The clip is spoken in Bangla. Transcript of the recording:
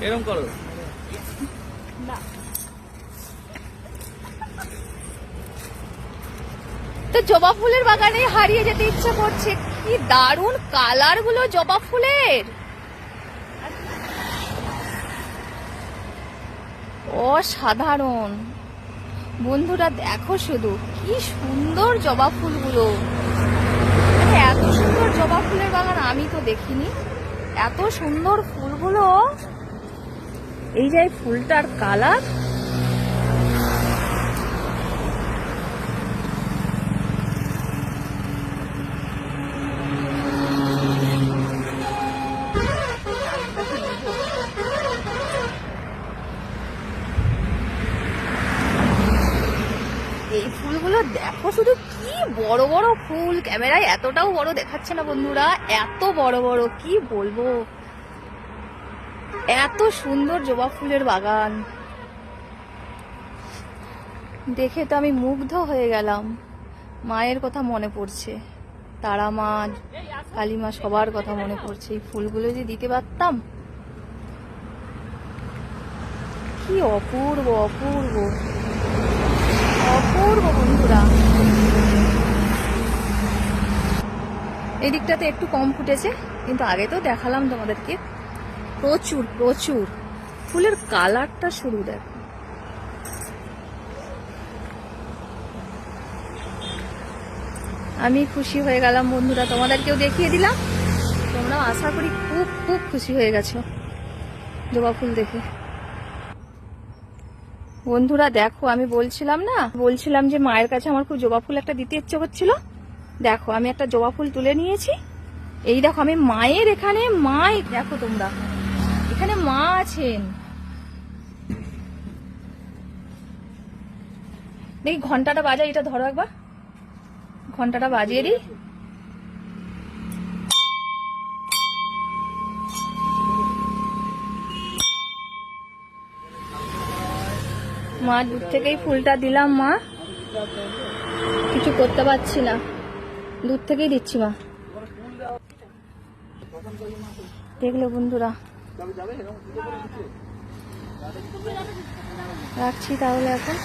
এরকম করো না। তো জবা ফুলের বাগানে হারিয়ে যেতে ইচ্ছা করছে। কি দারুণ কালার গুলো জবা ফুলের, অসাধারণ। বন্ধুরা দেখো শুধু কি সুন্দর জবা ফুলগুলো, এত সুন্দর জবা ফুলের বাগান আমি তো দেখিনি। এত সুন্দর ফুলগুলো, এই যে ফুলটার কালার, এই ফুলগুলো দেখো শুধু কি বড় বড় ফুল। ক্যামেরায় এতটাও বড় দেখাচ্ছে না বন্ধুরা, এত বড় বড় কি বলবো। এত সুন্দর জবা ফুলের বাগান দেখে তো আমি মুগ্ধ হয়ে গেলাম। মায়ের কথা মনে পড়ছে, তারা মা, কালী মা, সবার কথা মনে পড়ছে। এই ফুলগুলো যে দিতে পারতাম, কি অপূর্ব অপূর্ব অপূর্ব বন্ধুরা। এই দিকটাতে একটু কম ফুটেছে, কিন্তু আগে তো দেখালাম তোমাদেরকে প্রচুর প্রচুর ফুলের কালারটা শুরু দেখো। আমি খুশি হয়ে গেলাম বন্ধুরা, তোমাদেরকেও দেখিয়ে দিলাম। তোমরাও আশা করি খুব খুব খুশি হয়ে গেছো জবা ফুল দেখে। বন্ধুরা দেখো, আমি বলছিলাম যে মায়ের কাছে আমার খুব জবা ফুল একটা দিতে ইচ্ছে করছিল। দেখো আমি একটা জবা ফুল তুলে নিয়েছি। এই দেখো আমি মায়ের এখানে, দেখো তোমরা এখানে মা আছেন। দেখি ঘন্টাটা বাজাই, এটা ধরো একবার, ঘন্টাটা বাজিয়ে দিই। মা দূর থেকেই ফুলটা দিলাম। মা কিছু করতে পারছি না, দূর থেকেই দিচ্ছি মা। দেখলে বন্ধুরা, রাখছি তাহলে এখন।